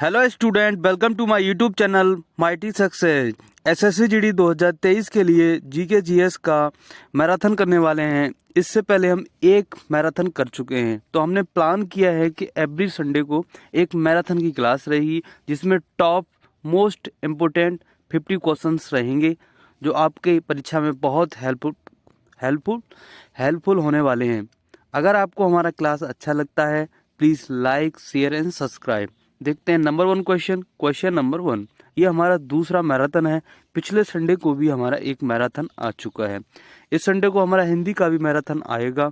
Hello student, welcome to my YouTube channel mighty success. SSC GD 2023 के लिए GK GS का marathon करने वाले हैं। इससे पहले हम एक मैराथन कर चुके हैं, तो हमने प्लान किया है कि एवरी संडे को एक मैराथन की क्लास रहेगी जिसमें टॉप मोस्ट इम्पोर्टेंट 50 क्वेश्चंस रहेंगे जो आपके परीक्षा में बहुत हेल्पफुल होने वाले हैं। अगर आपको हमारा क्लास अच्छा लगता है, please like, share and subscribe. देखते हैं नंबर 1 क्वेश्चन नंबर 1। ये हमारा दूसरा मैराथन है। पिछले संडे को भी हमारा एक मैराथन आ चुका है। इस संडे को हमारा हिंदी का भी मैराथन आएगा।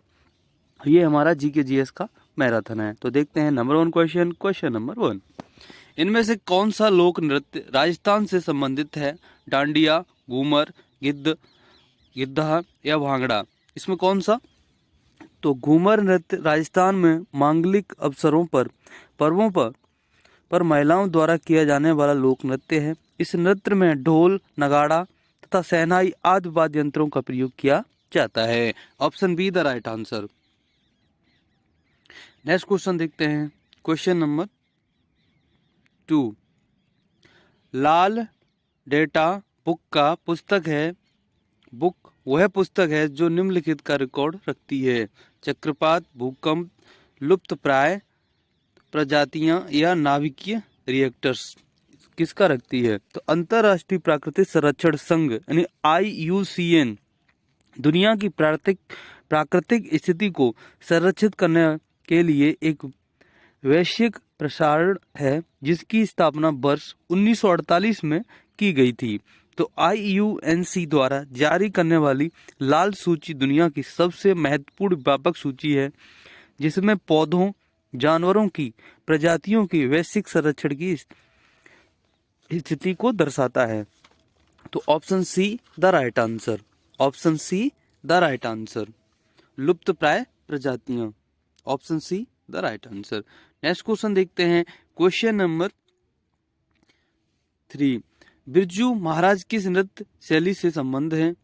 ये हमारा जीके जीएस का मैराथन है। तो देखते हैं नंबर 1 क्वेश्चन नंबर 1। इनमें से कौन सा लोक नृत्य राजस्थान से संबंधित है? डांडिया, घूमर, गिद्धा या भांगड़ा? इसमें कौन सा? तो घूमर नृत्य राजस्थान में मांगलिक अवसरों पर पर्वों पर महिलाओं द्वारा किया जाने वाला लोक नृत्य है। इस नृत्य में ढोल, नगाड़ा तथा शहनाई आदि वाद्य यंत्रों का प्रयोग किया जाता है। Option B the right answer. Next question देखते हैं। Question number 2। लाल डेटा बुक का पुस्तक है। बुक वह पुस्तक है जो निम्नलिखित का रिकॉर्ड रखती है: चक्रपात, भूकंप, लुप्तप्राय प्रजातियां या नाभिकीय रिएक्टर्स। किसका रखती है? तो अंतरराष्ट्रीय प्राकृतिक संरक्षण संघ यानी IUCN दुनिया की प्राकृतिक स्थिति को संरक्षित करने के लिए एक वैश्विक प्रसारण है जिसकी स्थापना वर्ष 1948 में की गई थी। तो IUCN द्वारा जारी करने वाली लाल सूची दुनिया की सबसे महत्वपूर्ण व्यापक सूची है जिसमें पौधों, जानवरों की प्रजातियों की वैश्विक संरक्षण की स्थिति को दर्शाता है। तो option C the right answer. Option C the right answer. लुप्तप्राय प्रजातियां। Option C the right answer. Next question देखते हैं। Question number 3। बिरजू महाराज किस नृत्य शैली से संबंध है?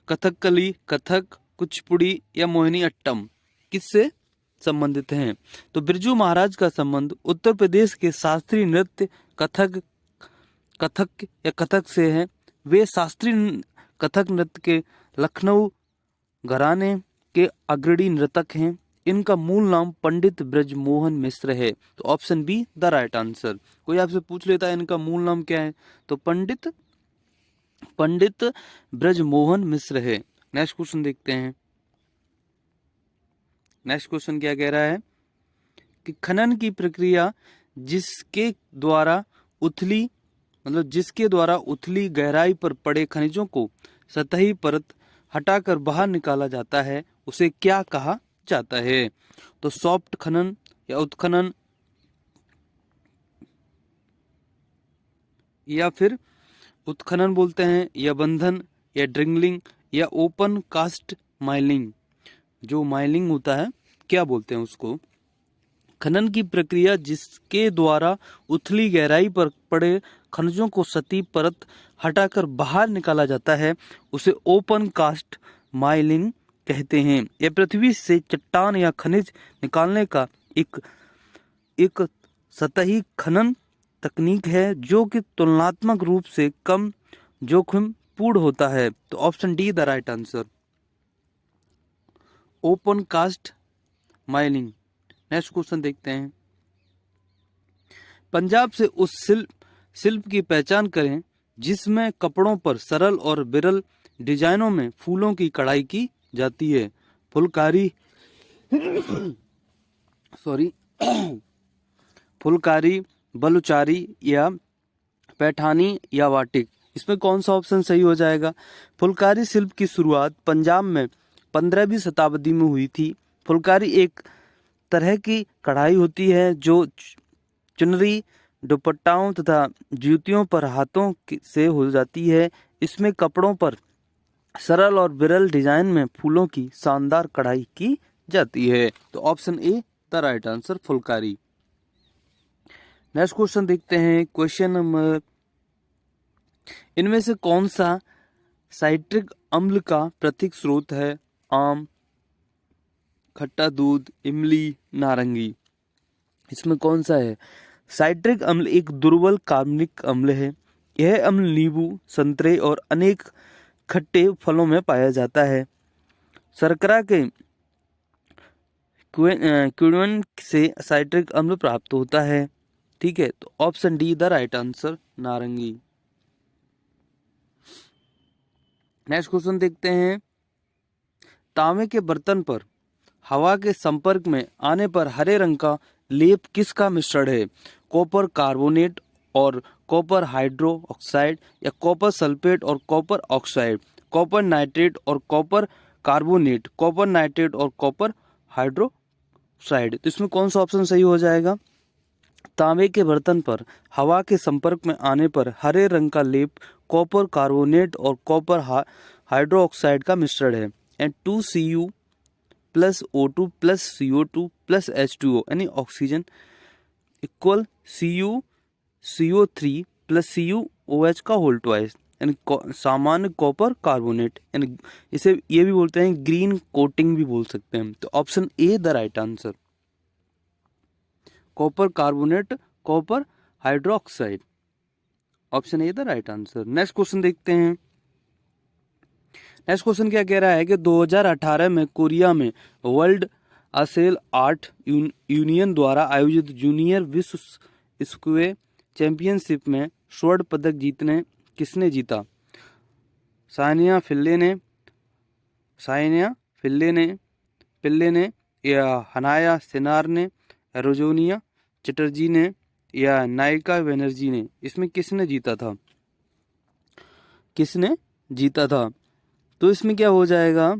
कथकली, कथक, कुचिपुड़ी या मोहिनी अट्टम? किससे संबंधित हैं? तो बिरजू महाराज का संबंध उत्तर प्रदेश के शास्त्रीय नृत्य कथक से है। वे शास्त्रीय कथक नृत्य के लखनऊ घराने के अग्रणी नर्तक हैं। इनका मूल नाम पंडित ब्रजमोहन मिश्र है। तो option B the right answer. कोई आपसे पूछ लेता है इनका मूल नाम क्या है, तो पंडित ब्रजमोहन मिश्र है। नेक्स्ट क्वेश्चन देखते हैं। नेक्स्ट क्वेश्चन क्या कह रहा है कि खनन की प्रक्रिया जिसके द्वारा उथली गहराई पर पड़े खनिजों को सतही परत हटाकर बाहर निकाला जाता है उसे क्या कहा जाता है? तो सॉफ्ट खनन या उत्खनन या फिर उत्खनन बोलते हैं, या बंधन या ड्रिंगलिंग या ओपन कास्ट माइलिंग। जो माइलिंग होता है क्या बोलते हैं उसको? खनन की प्रक्रिया जिसके द्वारा उथली गहराई पर पड़े खनिजों को सतही परत हटाकर बाहर निकाला जाता है उसे ओपन कास्ट माइलिंग कहते हैं। यह पृथ्वी से चट्टान या खनिज निकालने का एक सतही खनन तकनीक है जो कि तुलनात्मक रूप से कम जोखिमपूर्ण होता है। तो option D the right answer. Open cast mining. Next question देखते हैं। पंजाब से उस शिल्प की पहचान करें जिसमें कपड़ों पर सरल और विरल डिजाइनों में फूलों की कढ़ाई की जाती है। फुलकारी फुलकारी, बलुचारी या पैठानी या वाटिक? इसमें कौन सा ऑप्शन सही हो जाएगा? फुलकारी शिल्प की शुरुआत पंजाब में 15वीं शताब्दी में हुई थी। फुलकारी एक तरह की कढ़ाई होती है जो चुनरी, दुपट्टाओं तथा जूतियों पर हाथों से हो जाती है। इसमें कपड़ों पर सरल और विरल डिजाइन में फूलों की शानदार कढ़ाई की जाती है। तो option A the right answer, Phulkari. Next question देखते हैं। क्वेश्चन नंबर, इनमें से कौन सा साइट्रिक अम्ल का प्रतीक स्रोत है? आम, खट्टा दूध, इमली, नारंगी? इसमें कौन सा है? साइट्रिक अम्ल एक दुर्बल कार्बनिक अम्ल है। यह अम्ल नींबू, संतरे और अनेक खट्टे फलों में पाया जाता है। शर्करा के किण्वन से साइट्रिक अम्ल प्राप्त होता है। ठीक है, तो option D the right answer, नारंगी। नेक्स्ट क्वेश्चन देखते हैं। तांबे के बर्तन पर हवा के संपर्क में आने पर हरे रंग का लेप किसका मिश्रण है? कॉपर कार्बोनेट और कॉपर हाइड्रो ऑक्साइड, या कॉपर सल्फेट और कॉपर ऑक्साइड, कॉपर नाइट्रेट और कॉपर कार्बोनेट, कॉपर नाइट्रेट और कॉपर हाइड्रोक्साइड। तो इसमें कौन सा ऑप्शन सही हो जाएगा? तांबे के बर्तन पर हवा के संपर्क में आने पर हरे रंग का लेप कॉपर कार्बोनेट और कॉपर हाइड्रो ऑक्साइड का मिश्रण है। And 2Cu plus O2 plus CO2 plus H2O यानी oxygen equal CO3 plus CuOH का होल ट्वाइस, यानी सामान्य कॉपर कार्बोनेट, यानी इसे ये भी बोलते हैं ग्रीन कोटिंग भी बोल सकते हैं। तो option A the right answer, copper carbonate copper hydroxide, option A the right answer. Next question देखते हैं। नेक्स्ट क्वेश्चन क्या कह रहा है कि 2018 में कोरिया में वर्ल्ड असेल आर्ट यूनियन द्वारा आयोजित जूनियर विश्व स्क्वे चैंपियनशिप में स्वर्ण पदक जीतने किसने जीता? सानिया पिल्ले ने, या हनाया सेनार ने, रोजोनिया चटर्जी ने, या नायिका बनर्जी ने। इसमें किसने जीता था? तो इसमें क्या हो जाएगा?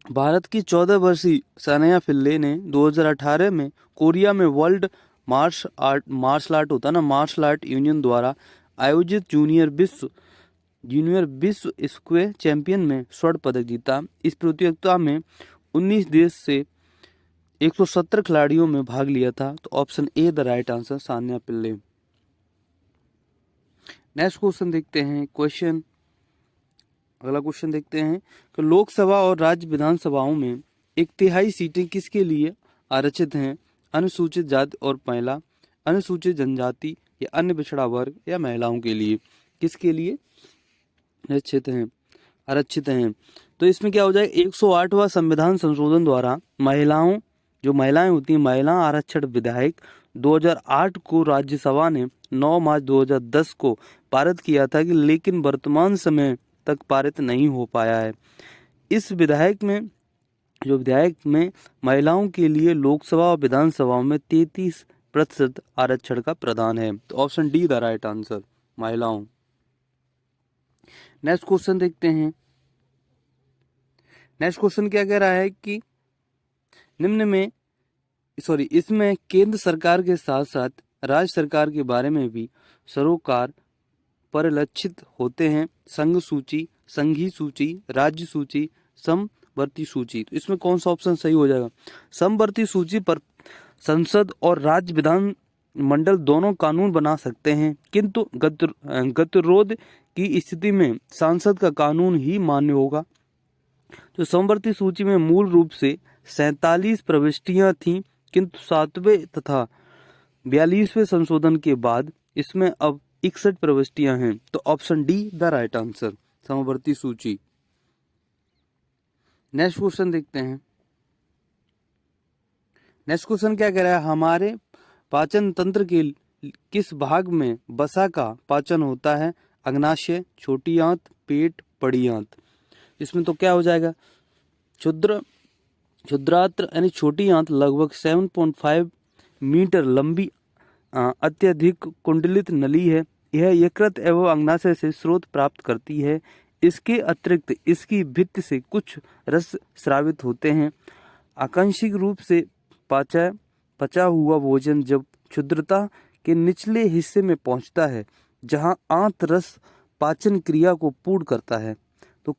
भारत की 14 वर्षीय सानिया पिल्ले ने 2018 में कोरिया में वर्ल्ड मार्शल आर्ट यूनियन द्वारा आयोजित जूनियर विश्व स्क्वे चैंपियन में स्वर्ण पदक जीता। इस प्रतियोगिता में 19 देश से 170 खिलाड़ियों में भाग लिया था। तो option A the right answer, Sania Pillai. Next question देखते हैं। अगला क्वेश्चन देखते हैं कि लोकसभा और राज्य विधानसभाओं में 1/3 सीटें किसके लिए आरक्षित हैं? अनुसूचित जाति और महिला, अनुसूचित जनजाति, या अन्य पिछड़ा वर्ग, या महिलाओं के लिए। किसके लिए आरक्षित हैं? तो इसमें क्या हो जाएगा? 108वां संविधान संशोधन द्वारा महिलाएं होती हैं, महिला आरक्षण विधेयक 2008 को राज्यसभा ने 9 मार्च 2010 को पारित किया था, लेकिन वर्तमान समय तक पारित नहीं हो पाया है। इस विधेयक में महिलाओं के लिए लोकसभा और विधानसभा में 33% आरक्षण का प्रावधान है। तो option D the right answer, महिलाओं। नेक्स्ट क्वेश्चन देखते हैं। नेक्स्ट क्वेश्चन क्या कह रहा है कि इसमें केंद्र सरकार के साथ साथ राज्य सरकार के बारे में भी सरोकार परिलक्षित होते हैं। संघ सूची, संघीय सूची, राज्य सूची, समवर्ती सूची। तो इसमें कौन सा ऑप्शन सही हो जाएगा? समवर्ती सूची पर संसद और राज्य विधान मंडल दोनों कानून बना सकते हैं, किंतु गतिरोध की स्थिति में सांसद का कानून ही मान्य होगा। तो समवर्ती सूची में मूल रूप से 47 प्रविष्टियां थीं, किंतु 7वें तथा 42वें संशोधन के बाद इसमें अब 61 प्रविष्टियां हैं। तो option D the right answer, समवर्ती सूची। नेक्स्ट क्वेश्चन देखते हैं। नेक्स्ट क्वेश्चन क्या कह रहा है? हमारे पाचन तंत्र के किस भाग में वसा का पाचन होता है? अग्नाशय, छोटी आंत, पेट, बड़ी आंत। इसमें तो क्या हो जाएगा? क्षुद्रांत्र यानी छोटी आंत लगभग 7.5 मीटर लंबी अत्यधिक कुंडलित नली है। यह यकृत एवं अग्नाशय से स्रोत प्राप्त करती है। इसके अतिरिक्त इसकी भित्ति से कुछ रस स्रावित होते हैं। आंशिक रूप से पचा हुआ भोजन जब क्षुद्रता के निचले हिस्से में पहुंचता है, जहां आंत रस पाचन क्रिया को पूर्ण करता है, तो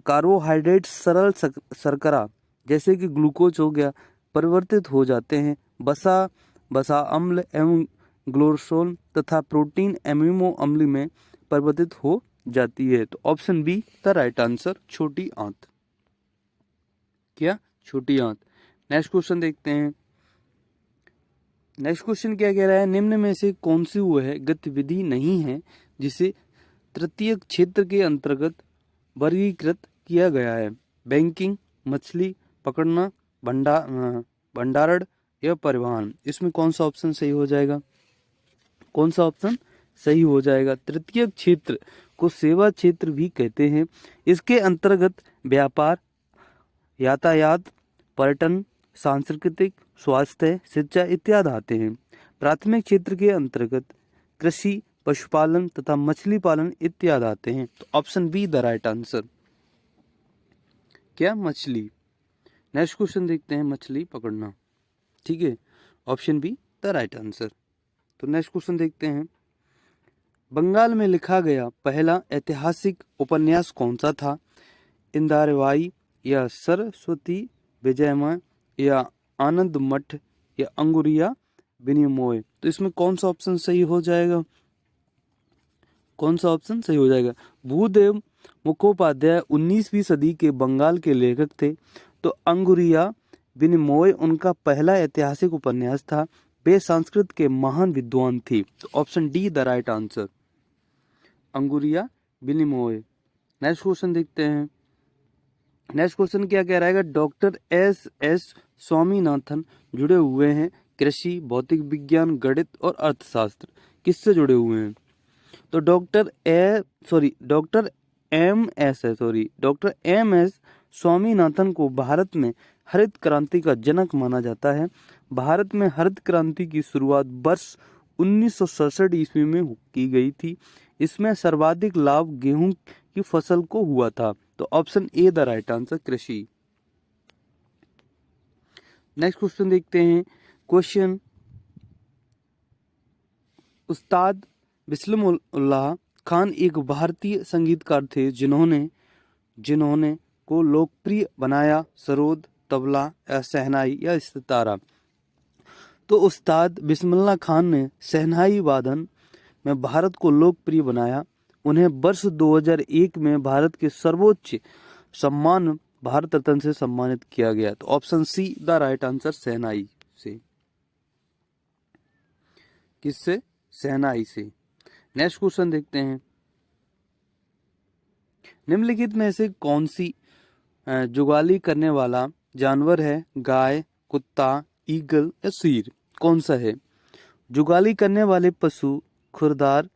कार्बोहाइड्रेट सरल शर्करा जैसे कि ग्लूकोज हो गया परिवर्तित हो जाते हैं। वसा अम्ल एवं ग्लाइकोल तथा प्रोटीन एमिनो अम्ल में परिवर्तित हो जाती है। तो option B the right answer, छोटी आंत। क्या? छोटी आंत। नेक्स्ट क्वेश्चन देखते हैं। नेक्स्ट क्वेश्चन क्या कह रहा है, निम्न में से कौन सी वह गतिविधि नहीं है जिसे तृतीय क्षेत्र के अंतर्गत वर्गीकृत किया गया है? बैंकिंग, मछली पकड़ना, भंडारण या परिवहन। इसमें कौन सा ऑप्शन सही हो जाएगा? कौन सा ऑप्शन सही हो जाएगा? तृतीय क्षेत्र को सेवा क्षेत्र भी कहते हैं। इसके अंतर्गत व्यापार, यातायात, पर्यटन, सांस्कृतिक, स्वास्थ्य, शिक्षा इत्यादि आते हैं। प्राथमिक क्षेत्र के अंतर्गत कृषि, पशुपालन तथा मछली पालन इत्यादि आते हैं। तो option B the right answer. क्या? मछली। नेक्स्ट क्वेश्चन देखते हैं, मछली पकड़ना। ठीक है, option B the right answer. तो नेक्स्ट क्वेश्चन देखते हैं, बंगाल में लिखा गया पहला ऐतिहासिक उपन्यास कौन सा था? इंदिराबाई या सरस्वती विजयमय या आनंद मठ या अंगुरिया विनिमय। तो इसमें कौन सा ऑप्शन सही हो जाएगा? कौन सा ऑप्शन सही हो जाएगा? भूदेव मुखोपाध्याय 19वीं सदी के बंगाल के लेखक थे, तो अंगुरिया विनिमय उनका पहला ऐतिहासिक उपन्यास था। वे संस्कृत के महान विद्वान थे। तो option D the right answer, अंगुरिया विनिमय। नेक्स्ट क्वेश्चन देखते हैं। नेक्स्ट क्वेश्चन क्या कह रहा है? डॉक्टर एस स्वामीनाथन जुड़े हुए हैं कृषि, भौतिक विज्ञान, गणित और अर्थशास्त्र। किससे जुड़े हुए हैं? तो डॉक्टर एम एस स्वामीनाथन को भारत में हरित क्रांति का जनक माना जाता है। भारत में हरित क्रांति की शुरुआत वर्ष 1967 ईस्वी में की गई थी। इसमें सर्वाधिक लाभ गेहूं की फसल को हुआ था। तो option A the right answer, कृषि। नेक्स्ट क्वेश्चन देखते हैं। क्वेश्चन, उस्ताद बिस्मिल्लाह खान एक भारतीय संगीतकार थे जिन्होंने को लोकप्रिय बनाया सरोद, तबला या शहनाई या सितारा। तो उस्ताद बिस्मिल्लाह खान ने शहनाई वादन में भारत को लोकप्रिय बनाया। उन्हें वर्ष 2001 में भारत के सर्वोच्च सम्मान भारत रत्न से सम्मानित किया गया। तो option C the right answer, shehnai से। किससे? शहनाई से। नेक्स्ट क्वेश्चन देखते हैं, निम्नलिखित में से कौन सी जुगाली करने वाला जानवर है? गाय, कुत्ता, ईगल या शेर। कौन सा है? जुगाली करने वाले पशु खुरदार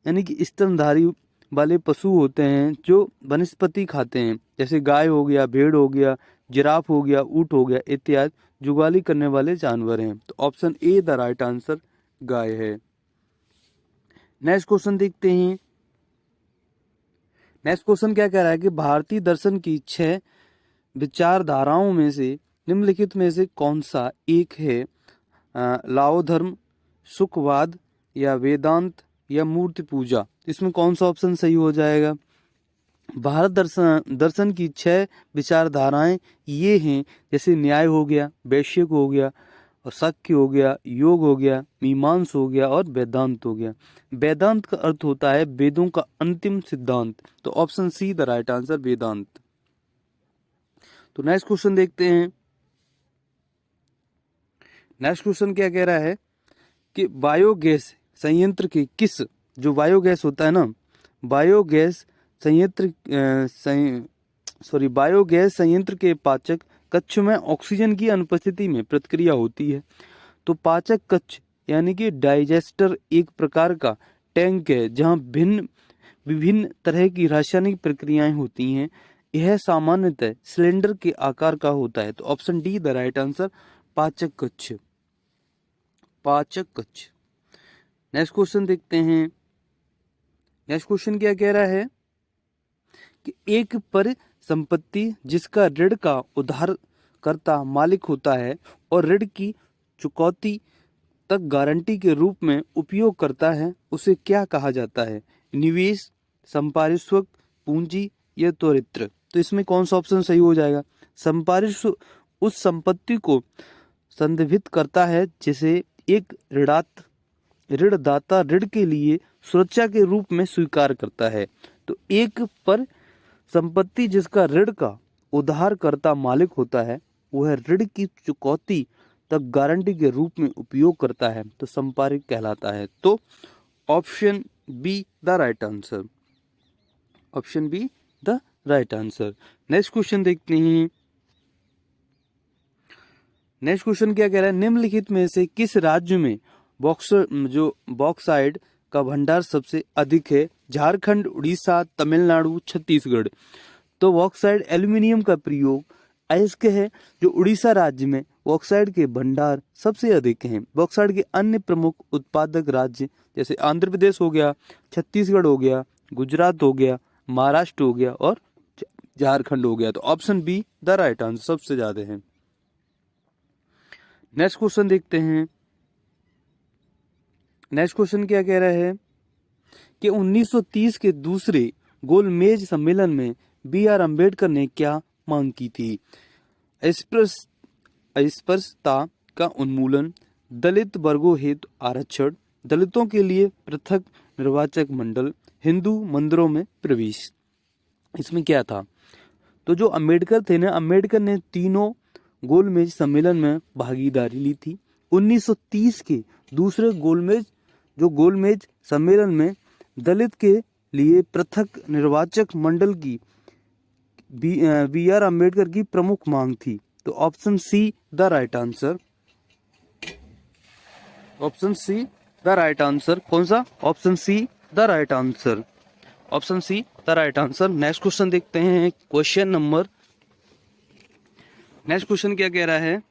यानी कि स्तनधारी वाले पशु होते हैं जो वनस्पति खाते हैं, जैसे गाय हो गया, भेड़ हो गया, जिराफ हो गया, ऊंट हो गया इत्यादि जुगाली करने वाले जानवर हैं। तो option A the right answer, गाय है। नेक्स्ट क्वेश्चन देखते हैं। नेक्स्ट क्वेश्चन क्या कह रहा है कि भारतीय दर्शन की 6 विचारधाराओं में से निम्नलिखित में से कौन सा एक है? लाओ धर्म, सुखवाद या वेदांत या मूर्ति पूजा। इसमें कौन सा ऑप्शन सही हो जाएगा? भारत दर्शन की 6 विचारधाराएं ये हैं, जैसे न्याय हो गया, वैश्विक हो गया, और सांख्य हो गया, योग हो गया, मीमांस हो गया और वेदांत हो गया। वेदांत का अर्थ होता है वेदों का अंतिम सिद्धांत। तो option C the right answer, Vedanta. तो नेक्स्ट क्वेश्चन देखते हैं। नेक्स्ट क्वेश्चन क्या कह रहा है कि बायोगैस संयंत्र के किस, जो बायोगैस होता है ना, बायोगैस संयंत्र के पाचक कक्ष में ऑक्सीजन की अनुपस्थिति में प्रतिक्रिया होती है। तो पाचक कक्ष यानी कि डाइजेस्टर एक प्रकार का टैंक है जहां विभिन्न तरह की रासायनिक प्रक्रियाएं होती हैं। यह सामान्यतः सिलेंडर के आकार का होता है। तो option D the right answer, पाचक कक्ष। पाचक कक्ष। नेक्स्ट क्वेश्चन देखते हैं। नेक्स्ट क्वेश्चन क्या कह रहा है कि एक परिसंपत्ति जिसका ऋण का उधारकर्ता मालिक होता है और ऋण की चुकौती तक गारंटी के रूप में उपयोग करता है, उसे क्या कहा जाता है? निवेश, संपार्श्विक पूंजी या त्वरित्र। तो इसमें कौन सा ऑप्शन सही हो जाएगा? संपार्श्विक उस संपत्ति को संदर्भित करता है जिसे एक ऋणदाता ऋण के लिए सुरक्षा के रूप में स्वीकार करता है। तो एक पर संपत्ति जिसका ऋण का उधारकर्ता मालिक होता है, वह ऋण की चुकौती तब गारंटी के रूप में उपयोग करता है तो संपार्श्विक कहलाता है। तो option B the right answer, option B the right answer. Next question देखते हैं। नेक्स्ट क्वेश्चन क्या कह रहा है, निम्नलिखित में से किस राज्य में बॉक्साइट का भंडार सबसे अधिक है? झारखंड, उड़ीसा, तमिलनाडु, छत्तीसगढ़। तो बॉक्साइट एल्यूमिनियम का प्रयोग अयस्क है। जो उड़ीसा राज्य में बॉक्साइट के भंडार सबसे अधिक हैं। बॉक्साइट के अन्य प्रमुख उत्पादक राज्य जैसे आंध्र प्रदेश हो गया, छत्तीसगढ़ हो गया, गुजरात हो गया, महाराष्ट्र हो गया और झारखंड हो गया। तो option B the right answer सबसे ज्यादा है। नेक्स्ट क्वेश्चन देखते हैं। नेक्स्ट क्वेश्चन क्या कह रहा है कि 1930 के दूसरे गोलमेज सम्मेलन में बी.आर. अम्बेडकर ने क्या मांग की थी? अस्पृश्यता का उन्मूलन, दलित वर्गों हेतु आरक्षण, दलितों के लिए पृथक निर्वाचक मंडल, हिंदू मंदिरों में प्रवेश। इसमें क्या था? तो जो अम्बेडकर थे ना, अम्बेडकर ने तीनों गोलमेज सम्मेलन में भागीदारी ली थी। 1930 के दूसरे गोलमेज सम्मेलन में दलित के लिए पृथक निर्वाचक मंडल की बी.आर. अम्बेडकर की प्रमुख मांग थी। तो option C the right answer, option C the right answer. कौन सा? Option C the right answer, option C the right answer. Next question देखते हैं। नेक्स्ट क्वेश्चन क्या कह रहा है,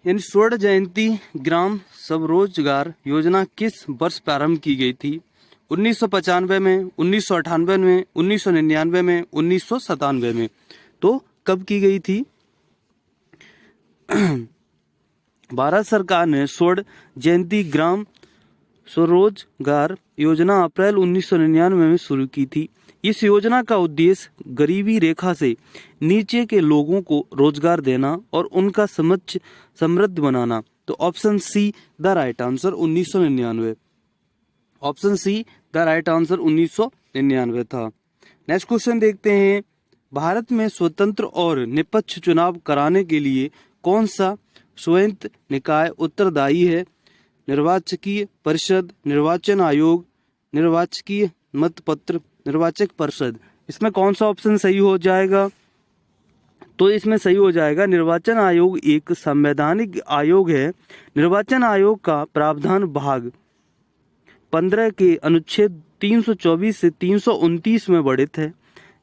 यानी स्वर्ण जयंती ग्राम स्वरोजगार योजना किस वर्ष प्रारंभ की गई थी? 1995 में, 1998 में, 1999 में, 1997 में। तो कब की गई थी? भारत सरकार ने स्वर्ण जयंती ग्राम स्वरोजगार योजना अप्रैल 1999 में शुरू की थी। इस योजना का उद्देश्य गरीबी रेखा से नीचे के लोगों को रोजगार देना और उनका समाज समृद्ध बनाना। तो option C the right answer 1999, option C the right answer 1999 था। नेक्स्ट क्वेश्चन देखते हैं। भारत में स्वतंत्र और निष्पक्ष चुनाव कराने के लिए कौन सा स्वायत्त निकाय उत्तरदायी है? निर्वाचकीय परिषद, निर्वाचन आयोग, निर्वाचकीय मतपत्र, निर्वाचक परिषद। इसमें कौन सा ऑप्शन सही हो जाएगा? तो इसमें सही हो जाएगा निर्वाचन आयोग एक संवैधानिक आयोग है। निर्वाचन आयोग का प्रावधान भाग 15 के अनुच्छेद 324 से 329 में वर्णित है।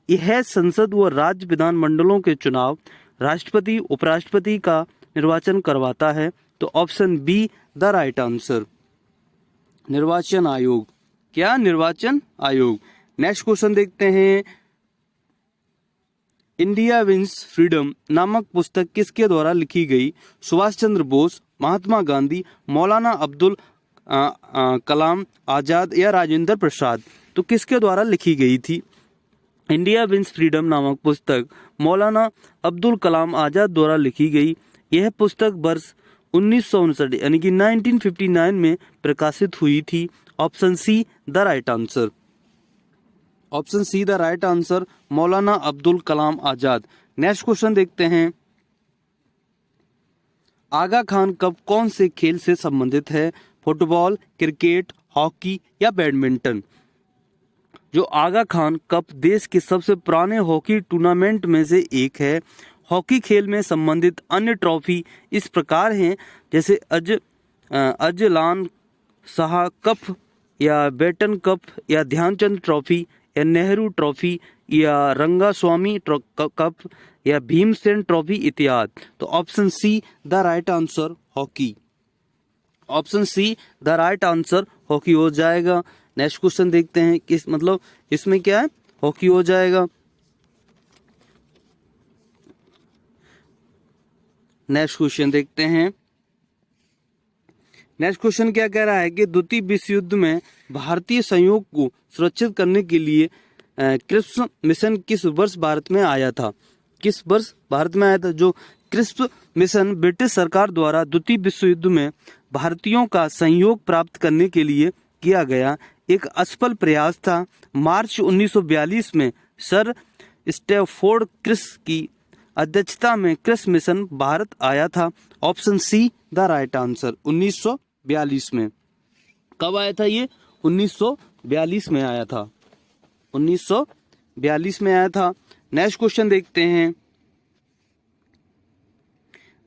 यह संसद व राज्य विधान मंडलों के चुनाव, राष्ट्रपति उपराष्ट्रपति का निर्वाचन करवाता है। तो option B the right answer, निर्वाचन आयोग। क्या? निर्वाचन आयोग। नेक्स्ट क्वेश्चन देखते हैं। इंडिया विंस फ्रीडम नामक पुस्तक किसके द्वारा लिखी गई? सुभाष चंद्र बोस, महात्मा गांधी, मौलाना अब्दुल कलाम आजाद या राजेंद्र प्रसाद। तो किसके द्वारा लिखी गई थी? इंडिया विंस फ्रीडम नामक पुस्तक मौलाना अब्दुल कलाम आजाद द्वारा लिखी गई। यह पुस्तक वर्ष 1959 यानी कि 1959 में प्रकाशित हुई थी। Option C the right answer, option C the right answer, Maulana Abdul Kalam Azad. Next question देखते हैं। आगा खान कप कौन से खेल से संबंधित है? फुटबॉल, क्रिकेट, हॉकी या बैडमिंटन। जो आगा खान कप देश के सबसे पुराने हॉकी टूर्नामेंट में से एक है। हॉकी खेल में संबंधित अन्य ट्रॉफी इस प्रकार हैं, जैसे अजलान शाह कप या बेटन कप या ध्यानचंद ट्रॉफी या नेहरू ट्रॉफी या रंगास्वामी कप या भीमसेन ट्रॉफी इत्यादि। तो option C the right answer hockey, option C the right answer hockey हो जाएगा। नेक्स्ट क्वेश्चन देखते हैं किस मतलब इसमें क्या है, हॉकी हो जाएगा। नेक्स्ट क्वेश्चन देखते हैं। नेक्स्ट क्वेश्चन क्या कह रहा है कि द्वितीय विश्व युद्ध में भारतीय सहयोग को सुरक्षित करने के लिए क्रिप्स मिशन किस वर्ष भारत में आया था? किस वर्ष भारत में आया था? जो क्रिप्स मिशन ब्रिटिश सरकार द्वारा द्वितीय विश्व युद्ध में भारतीयों का सहयोग प्राप्त करने के लिए किया गया एक असफल प्रयास था। मार्च 1942 में सर स्टैफोर्ड क्रिप्स की अध्यक्षता में कृषि मिशन भारत आया था? Option C the right answer, 1942 में। कब आया था ये? 1942 में आया था, 1942 में आया था। नेक्स्ट क्वेश्चन देखते हैं।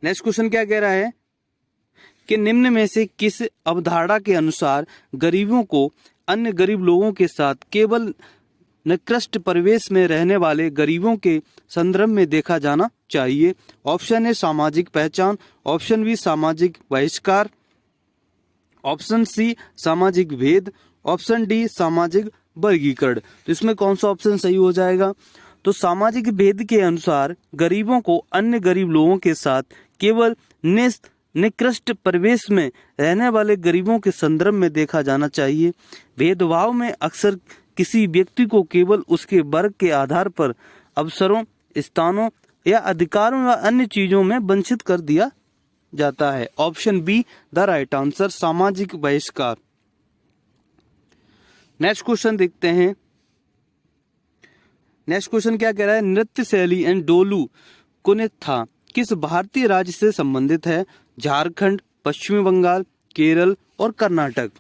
नेक्स्ट क्वेश्चन क्या कह रहा है कि निम्न में से किस अवधारणा के अनुसार गरीबों को अन्य गरीब लोगों के साथ केवल निकृष्ट परिवेश में रहने वाले गरीबों के संदर्भ में देखा जाना चाहिए? ऑप्शन ए सामाजिक पहचान, ऑप्शन बी सामाजिक बहिष्कार, ऑप्शन सी सामाजिक भेद, ऑप्शन डी सामाजिक वर्गीकरण। तो इसमें कौन सा ऑप्शन सही हो जाएगा? तो सामाजिक भेद के अनुसार गरीबों को अन्य गरीब लोगों के साथ केवल निकृष्ट परिवेश में रहने वाले गरीबों के संदर्भ में देखा जाना चाहिए। भेदभाव में अक्सर किसी व्यक्ति को केवल उसके वर्ग के आधार पर अवसरों, स्थानों या अधिकारों या अन्य चीजों में वंचित कर दिया जाता है। Option B the right answer, सामाजिक बहिष्कार। नेक्स्ट क्वेश्चन देखते हैं। नेक्स्ट क्वेश्चन क्या कह रहा है? नृत्य शैली एंड डोलू कुनिथा किस भारतीय राज्य से संबंधित है? झारखंड, पश्चिमी बंगाल, केरल और कर्नाटक।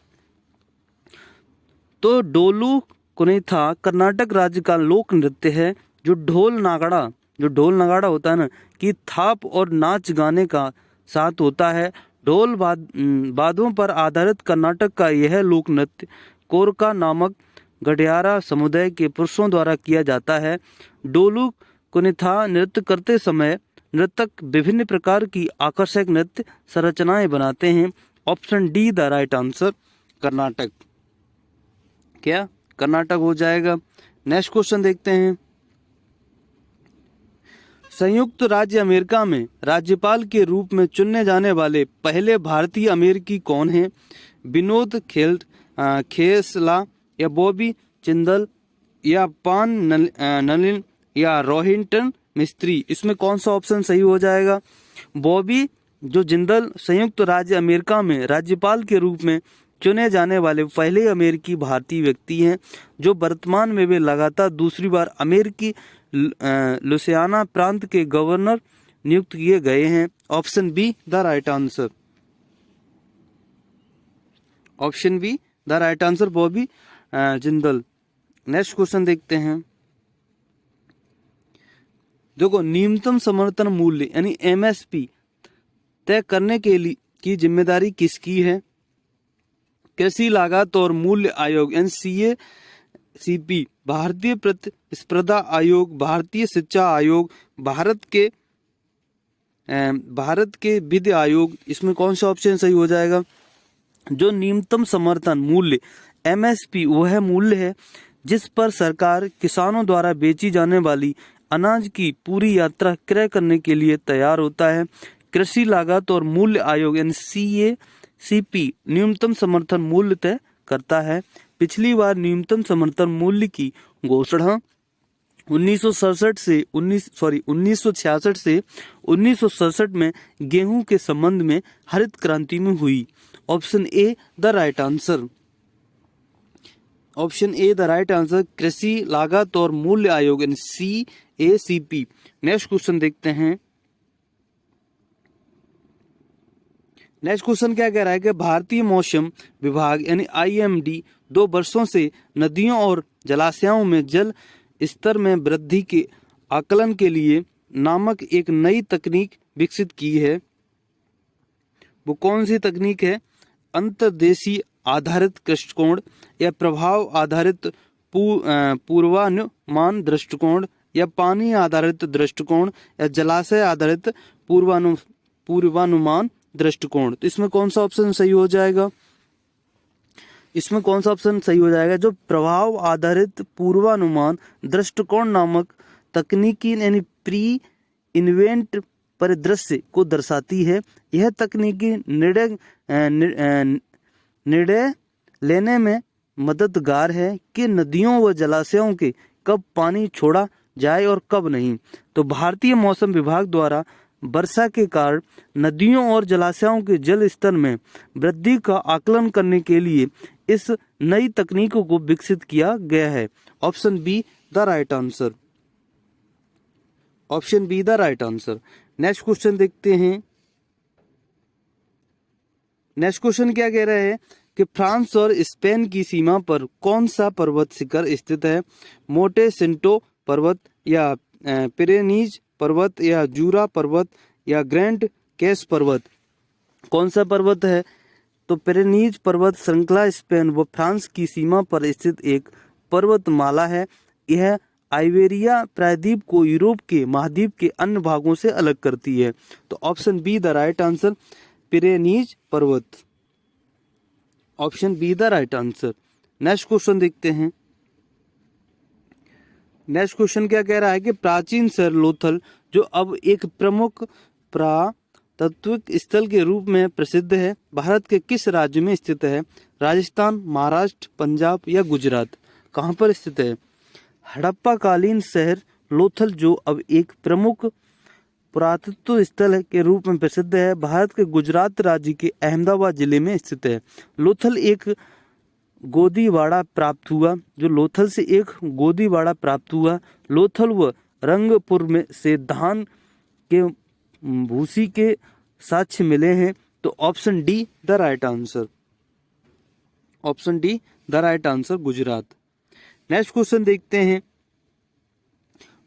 तो डोलू कुनिथा कर्नाटक राज्य का लोक नृत्य है जो ढोल नगाड़ा होता है ना, कि थाप और नाच गाने का साथ होता है। ढोल वाद्यों पर आधारित कर्नाटक का यह लोक नृत्य कोरका नामक गडियारा समुदाय के पुरुषों द्वारा किया जाता है। डोलू कुनिथा नृत्य करते समय नर्तक विभिन्न प्रकार की आकर्षक नृत्य संरचनाएं बनाते हैं। Option D the right answer, Karnataka. क्या कर्नाटक हो जाएगा? नेक्स्ट क्वेश्चन देखते हैं। संयुक्त राज्य अमेरिका में राज्यपाल के रूप में चुने जाने वाले पहले भारतीय अमेरिकी कौन हैं? विनोद खेसला या बॉबी जिंदल या पान नलिन या रोहिंटन मिस्त्री। इसमें कौन सा ऑप्शन सही हो जाएगा? बॉबी जो जिंदल संयुक्त राज्य अमेरिका में राज्यपाल के रूप में चुने जाने वाले पहले अमेरिकी भारतीय व्यक्ति हैं, जो वर्तमान में वे लगातार दूसरी बार अमेरिकी लुसियाना प्रांत के गवर्नर नियुक्त किए गए हैं। Option B the right answer, option B the right answer, Bobby Jindal. Next question देखते हैं। देखो, न्यूनतम समर्थन मूल्य यानी एमएसपी तय करने के लिए की जिम्मेदारी किसकी है? कृषि लागत और मूल्य आयोग यानी सीएसीपी, भारतीय प्रतिस्पर्धा आयोग, भारतीय शिक्षा आयोग, भारत के विधि आयोग। इसमें कौन सा ऑप्शन सही हो जाएगा? जो न्यूनतम समर्थन मूल्य एमएसपी वह मूल्य है जिस पर सरकार किसानों द्वारा बेची जाने वाली अनाज की पूरी यात्रा क्रय करने के लिए तैयार होता है। कृषि लागत और मूल्य आयोग यानी सीएसीपी न्यूनतम समर्थन मूल्य तय करता है। पिछली बार न्यूनतम समर्थन मूल्य की घोषणा 1966 से 1967 में गेहूं के संबंध में हरित क्रांति में हुई। Option A the right answer, option A the right answer, कृषि लागत और मूल्य आयोग यानी सीएसीपी। नेक्स्ट क्वेश्चन देखते हैं। नेक्स्ट क्वेश्चन क्या कह रहा है कि भारतीय मौसम विभाग यानी आईएमडी 2 वर्षों से नदियों और जलाशयों में जल स्तर में वृद्धि के आकलन के लिए नामक एक नई तकनीक विकसित की है। वो कौन सी तकनीक है? अंतर्देशीय आधारित दृष्टिकोण या प्रभाव आधारित पूर्वानुमान दृष्टिकोण या पानी आधारित दृष्टिकोण या जलाशय आधारित पूर्वानुमान दृष्टिकोण। तो इसमें कौन सा ऑप्शन सही हो जाएगा? इसमें कौन सा ऑप्शन सही हो जाएगा? जो प्रभाव आधारित पूर्वानुमान दृष्टिकोण नामक तकनीकी यानी प्री इन्वेंट परिदृश्य को दर्शाती है। यह तकनीकी निर्णय लेने में मददगार है कि नदियों व जलाशयों के कब पानी छोड़ा जाए और कब नहीं। तो भारतीय मौसम विभाग द्वारा वर्षा के कारण नदियों और जलाशयों के जल स्तर में वृद्धि का आकलन करने के लिए इस नई तकनीकों को विकसित किया गया है। Option B the right answer, option B the right answer. Next question देखते हैं। नेक्स्ट क्वेश्चन क्या कह रहा है कि फ्रांस और स्पेन की सीमा पर कौन सा पर्वत शिखर स्थित है? मोटे सिंटो पर्वत या पिरेनीज पर्वत या जूरा पर्वत या ग्रैंड केस पर्वत? कौन सा पर्वत है? तो पिरेनीज पर्वत श्रृंखला स्पेन व फ्रांस की सीमा पर स्थित एक पर्वतमाला है। यह आइबेरिया प्रायद्वीप को यूरोप के महाद्वीप के अन्य भागों से अलग करती है। तो option B the right answer, Pyrenees पर्वत। Option B the right answer. Next question देखते हैं। नेक्स्ट क्वेश्चन क्या कह रहा है कि प्राचीन शहर लोथल जो अब एक प्रमुख पुरातात्विक स्थल के रूप में प्रसिद्ध है, भारत के किस राज्य में स्थित है? राजस्थान, महाराष्ट्र, पंजाब या गुजरात? कहाँ पर स्थित है? हड़प्पा कालीन शहर लोथल जो अब एक प्रमुख पुरातत्व स्थल के रूप में प्रसिद्ध है, भारत के गुजरात राज्य के अहमदाबाद जिले में स्थित है। लोथल एक गोदीवाड़ा प्राप्त हुआ, जो लोथल से एक गोदीवाड़ा प्राप्त हुआ। लोथल व रंगपुर में से धान के भूसी के साक्ष्य मिले हैं। तो option D the right answer. Option D the right answer, Gujarat. Next question देखते हैं।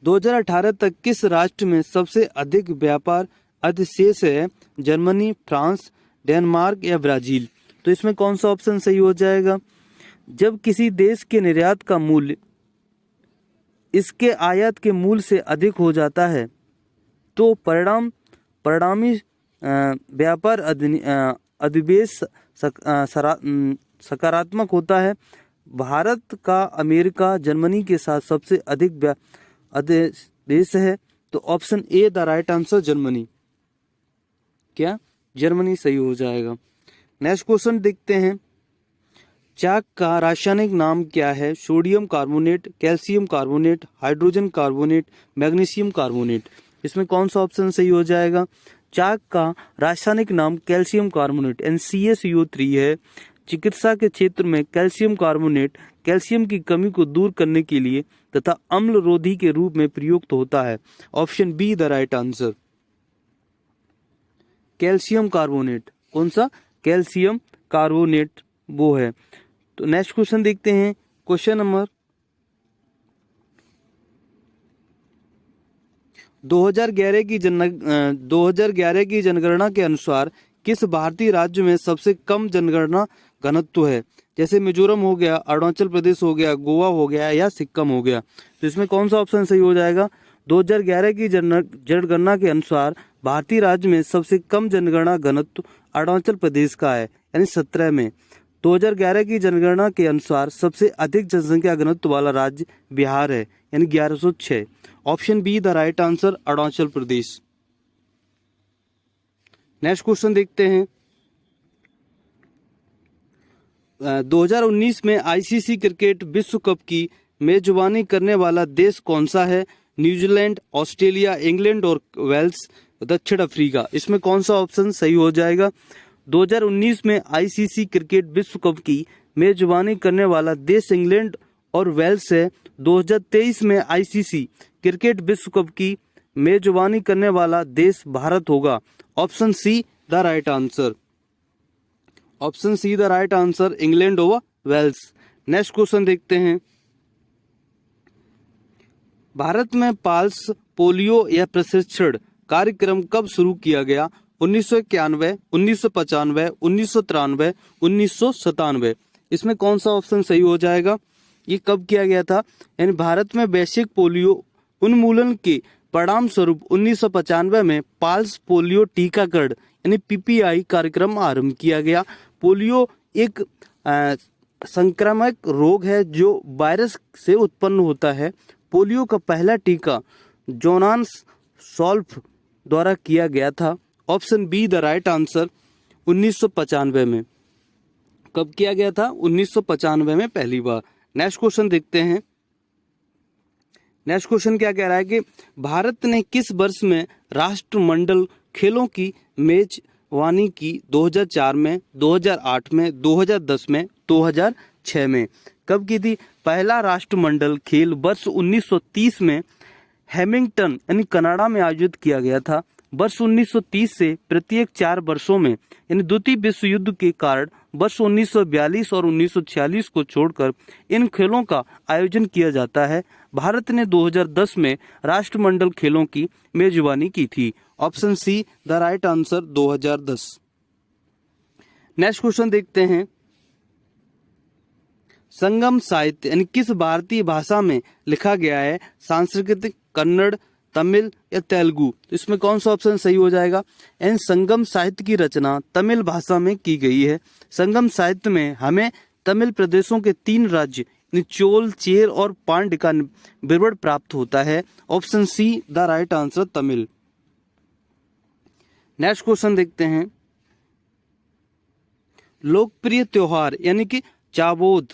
2018 तक किस राष्ट्र में सबसे अधिक व्यापार अधिशेष है? जर्मनी, फ्रांस, डेनमार्क या ब्राजील? तो इसमें कौन सा ऑप्शन सही हो जाएगा? जब किसी देश के निर्यात का मूल्य इसके आयात के मूल्य से अधिक हो जाता है तो परिणामी व्यापार अधिशेष सकारात्मक होता है। भारत का अमेरिका, जर्मनी के साथ सबसे अधिक देश है। तो option A the right answer, Germany. क्या जर्मनी सही हो जाएगा? नेक्स्ट क्वेश्चन देखते हैं। चाक का रासायनिक नाम क्या है? Sodium carbonate, calcium carbonate, hydrogen carbonate, magnesium carbonate? इसमें कौन सा ऑप्शन सही हो जाएगा? चाक का रासायनिक नाम कैल्शियम कार्बोनेट NaCO3 है। चिकित्सा के क्षेत्र में कैल्शियम कार्बोनेट कैल्शियम की कमी को दूर करने के लिए तथा अम्ल रोधी के रूप में प्रयुक्त होता है। Option B the right answer, calcium carbonate. कौन सा? कैल्शियम कार्बोनेट वो है। तो नेक्स्ट क्वेश्चन देखते हैं। क्वेश्चन नंबर 2011 की जनगणना के अनुसार किस भारतीय राज्य में सबसे कम जनगणना घनत्व है? जैसे मिजोरम हो गया, अरुणाचल प्रदेश हो गया, गोवा हो गया या सिक्किम हो गया? तो इसमें कौन सा ऑप्शन सही हो जाएगा? 2011 की जनगणना के अनुसार भारतीय राज्य में सबसे कम जनगणना घनत्व अरुणाचल प्रदेश का है, यानी 17 में। 2011 की जनगणना के अनुसार सबसे अधिक जनसंख्या घनत्व वाला राज्य बिहार है, यानी 1106। Option B the right answer, Arunachal Pradesh. Next question देखते हैं। 2019 में आईसीसी क्रिकेट विश्व कप की मेजबानी करने वाला देश कौन सा है? न्यूजीलैंड, ऑस्ट्रेलिया, इंग्लैंड और वेल्स, दक्षिण अफ्रीका? इसमें कौन सा ऑप्शन सही हो जाएगा? 2019 में आईसीसी क्रिकेट विश्व कप की मेजबानी करने वाला देश इंग्लैंड और वेल्स है। 2023 में आईसीसी क्रिकेट विश्व कप की मेजबानी करने वाला देश भारत होगा। Option C the right answer. Option C the right answer, England over Wales. Next question देखते हैं। भारत में पल्स पोलियो या प्रशिक्षण कार्यक्रम कब शुरू किया गया? 1991, 1995, 1993, 1997? इसमें कौन सा ऑप्शन सही हो जाएगा? ये कब किया गया था? यानी भारत में वैश्विक पोलियो उन्मूलन के परिणाम स्वरूप 1995 में पल्स पोलियो टीकाकरण यानी PPI कार्यक्रम आरंभ किया गया। पोलियो एक संक्रामक रोग है जो वायरस से उत्पन्न होता है। पोलियो का पहला टीका जोनास सॉल्फ द्वारा किया गया था। Option B the right answer, 1995 में। कब किया गया था? 1995 में पहली बार। नेक्स्ट क्वेश्चन देखते हैं। नेक्स्ट क्वेश्चन क्या कह रहा है कि भारत ने किस वर्ष में राष्ट्रमंडल खेलों की मेजबानी की? 2004 में, 2008 में, 2010 में, 2006 में? कब की थी? पहला राष्ट्रमंडल खेल वर्ष 1930 में हैमिंगटन यानी कनाडा में आयोजित किया गया था। वर्ष 1930 से प्रत्येक 4 वर्षों में यानी द्वितीय विश्व युद्ध के कारण वर्ष 1942 और 1946 को छोड़कर इन खेलों का आयोजन किया जाता है। भारत ने 2010 में राष्ट्रमंडल खेलों की मेजबानी की थी। Option C the right answer 2010। Next question देखते हैं। संगम साहित्य यानी किस भारतीय भाषा में लिखा गया है? संस्कृत, कन्नड़, तमिल या तेलुगु? तो इसमें कौन सा ऑप्शन सही हो जाएगा? एन संगम साहित्य की रचना तमिल भाषा में की गई है। संगम साहित्य में हमें तमिल प्रदेशों के 3 राज्य चोल, चेर और पांड्य का विवरण प्राप्त होता है। Option C the right answer Tamil. Next question देखते हैं। लोकप्रिय त्योहार यानी कि चाबोद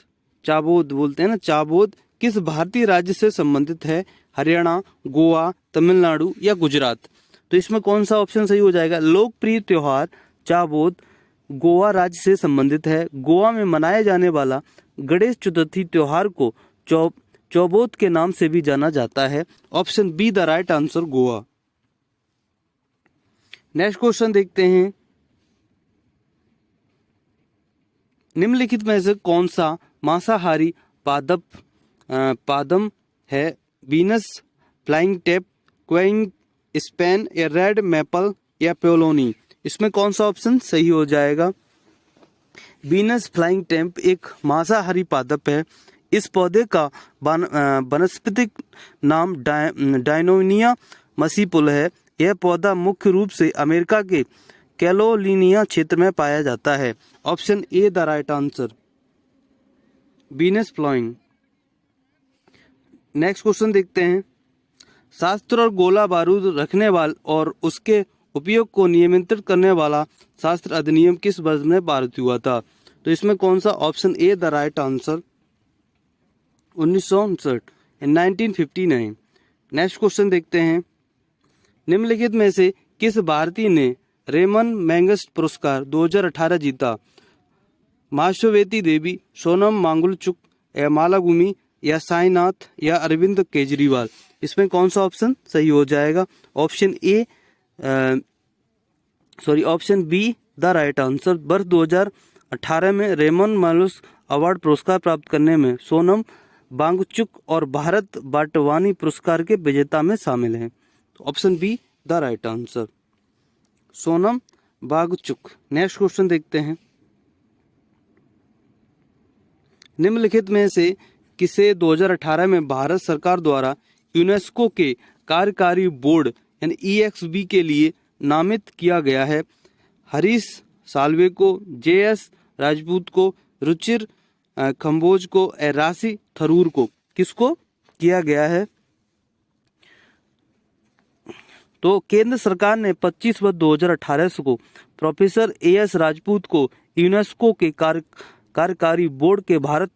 बोलते हैं ना, चाबोद किस भारतीय राज्य से संबंधित है? हरियाणा, गोवा, तमिलनाडु या गुजरात? तो इसमें कौन सा ऑप्शन सही हो जाएगा? लोकप्रिय त्योहार चाबोद गोवा राज्य से संबंधित है। गोवा में मनाया जाने वाला गणेश चतुर्थी त्योहार को चौबोद के नाम से भी जाना जाता है। Option B the right answer Goa. Next question देखते हैं। निम्नलिखित में से कौन सा मांसाहारी पादप है? वीनस फ्लाइंग टेप, क्वाइंग स्पेन या रेड मैपल या पेलोनी? इसमें कौन सा ऑप्शन सही हो जाएगा? वीनस फ्लाइंग टेप एक मांसाहारी पादप है। इस पौधे का वनस्पतिक नाम डायनोनिया मसीपुल है। यह पौधा मुख्य रूप से अमेरिका के कैरोलिनिया क्षेत्र में पाया जाता है। Option A the right answer Venus flying. Next question देखते हैं। शास्त्र और गोला बारूद रखने वाला और उसके उपयोग को नियंत्रित करने वाला शास्त्र अधिनियम किस वर्ष में पारित हुआ था? तो इसमें कौन सा? Option A the right answer 1959 1959। Next question देखते हैं। निम्नलिखित में से किस भारतीय ने रेमन मैगसेसे पुरस्कार 2018 जीता? माशवेती देवी, सोनम वांगचुक या मालागुमी या साईनाथ या अरविंद केजरीवाल? इसमें कौन सा ऑप्शन सही हो जाएगा? Option B the right answer. वर्ष 2018 में रेमन मैगसेसे अवार्ड पुरस्कार प्राप्त करने में सोनम वांगचुक और भारत बाटवानी पुरस्कार के विजेता में शामिल हैं। तो option B the right answer Sonam Wangchuk. Next question देखते हैं। निम्नलिखित में से किसे 2018 में भारत सरकार द्वारा यूनेस्को के कार्यकारी बोर्ड यानी EXB के लिए नामित किया गया है? हरीश साल्वे को, JS राजपूत को, रुचिर खम्बोज को, राशि थरूर को? किसको किया गया है? तो केंद्र सरकार ने 25/2018 को प्रोफेसर AS राजपूत को यूनेस्को के कार्यकारी बोर्ड के भारत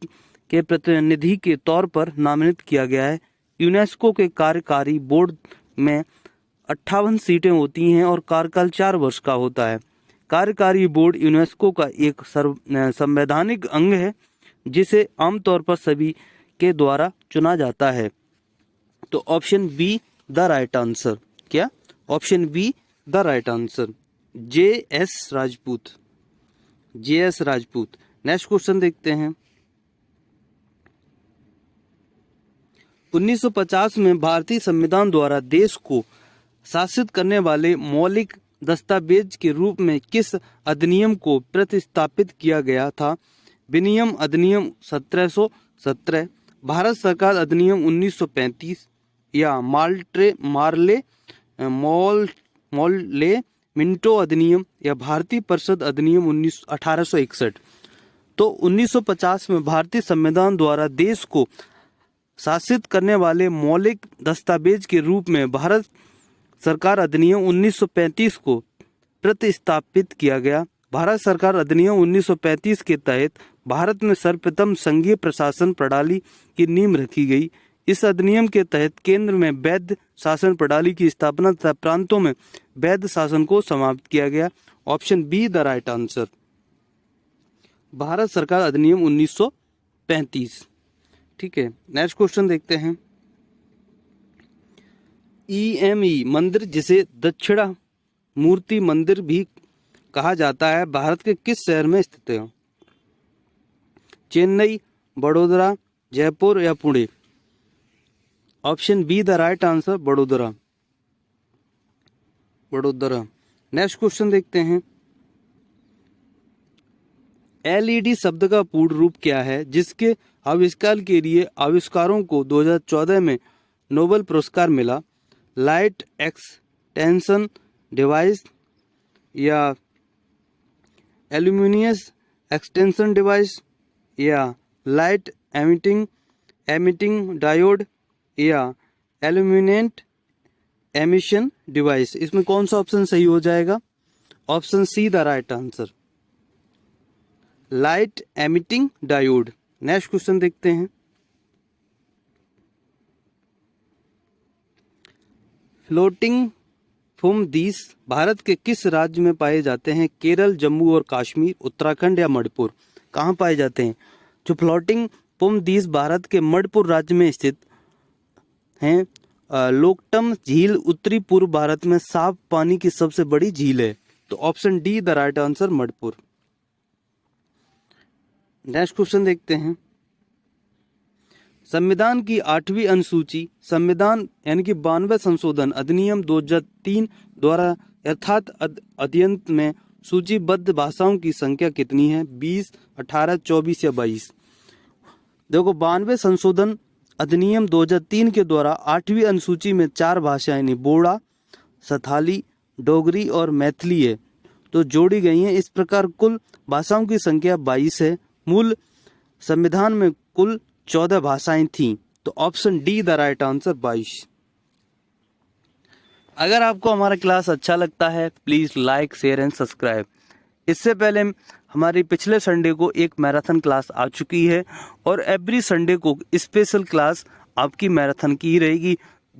के प्रतिनिधि के तौर पर नामित किया गया है। यूनेस्को के कार्यकारी बोर्ड में 58 सीटें होती हैं और कार्यकाल 4 वर्ष का होता है। कार्यकारी बोर्ड यूनेस्को का एक संवैधानिक अंग है जिसे आमतौर पर सभी के द्वारा चुना जाता है। तो option B the right answer क्या? Option B the right answer JS Rajput. Next question देखते हैं। 1950 में भारतीय संविधान द्वारा देश को शासित करने वाले मौलिक दस्तावेज के रूप में किस अधिनियम को प्रतिस्थापित किया गया था? विनिमय अधिनियम 1717, भारत सरकार अधिनियम 1935 या मॉर्ले मिंटो अधिनियम या भारतीय परिषद अधिनियम 1861? तो 1950 में भारतीय संविधान द्वारा देश को शासित करने वाले मौलिक दस्तावेज के रूप में भारत सरकार अधिनियम 1935 को प्रतिस्थापित किया गया। भारत सरकार अधिनियम 1935 के तहत भारत में सर्वप्रथम संघीय प्रशासन प्रणाली की नींव रखी गई। इस अधिनियम के तहत केंद्र में वैध शासन प्रणाली की स्थापना तथा प्रांतों में वैध शासन को समाप्त किया गया। Option B the right answer Bharat सरकार अधिनियम 1935। ठीक है, नेक्स्ट क्वेश्चन देखते हैं। EME मंदिर, जिसे दक्षिणा मूर्ति मंदिर भी कहा जाता है, भारत के किस शहर में स्थित है? चेन्नई, बड़ोदरा, जयपुर या Pune? Option B the right answer, Vadodara. Vadodara. Next question देखते हैं। LED शब्द का पूर्ण रूप क्या है, जिसके आविष्कार के लिए आविष्कारों को 2014 में नोबेल पुरस्कार मिला? लाइट एक्सटेंशन डिवाइस या एल्यूमिनियस एक्सटेंशन डिवाइस या लाइट एमिटिंग डायोड या एल्यूमिनेट एमिशन डिवाइस? इसमें कौन सा ऑप्शन सही हो जाएगा? Option C the right answer, light emitting diode. Next question देखते हैं। फ्लोटिंग फुमदीस भारत के किस राज्य में पाए जाते हैं? केरल, जम्मू और कश्मीर, उत्तराखंड या मणिपुर? कहाँ पाए जाते हैं? जो फ्लोटिंग फुमदीस भारत के मणिपुर राज्य में स्थित हैं। लोकटम झील उत्तरी पूर्व भारत में साफ पानी की सबसे बड़ी झील है, तो option D the right answer, Manipur. Next question देखते हैं। संविधान की 8वीं अनुसूची संविधान यानी कि 92 संशोधन अधिनियम 2003 द्वारा यथार्थ अध्ययन में सूचीबद्ध भाषाओं की संख्या कितनी है? 20, 18, 24 या 22? देखो, 92 संशोधन अधिनियम 2003 के द्वारा 8वीं अनुसूची में 4 भाषाएं यानी बोड़ा, संथाली, डोगरी और मैथिली है, तो जोड़ी गई हैं। इस प्रकार कुल भाषाओं की संख्या 22 है। मूल संविधान में कुल 14 भाषाएं थीं, तो option D the right answer, 22। अगर आपको हमारा क्लास अच्छा लगता है, please like, share and subscribe. इससे पहले हमारी पिछले संडे को एक मैराथन क्लास आ चुकी है और एवरी संडे को स्पेशल क्लास आपकी मैराथन की ही रहेगी,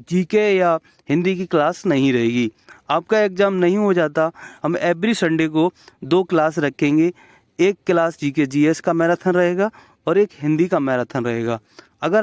जीके या हिंदी की क्लास नहीं रहेगी। आपका एग्जाम नहीं हो जाता, हम एवरी संडे को 2 क्लास रखेंगे। एक क्लास जीके जीएस का मैराथन रहेगा और एक हिंदी का मैराथन रहेगा। अगर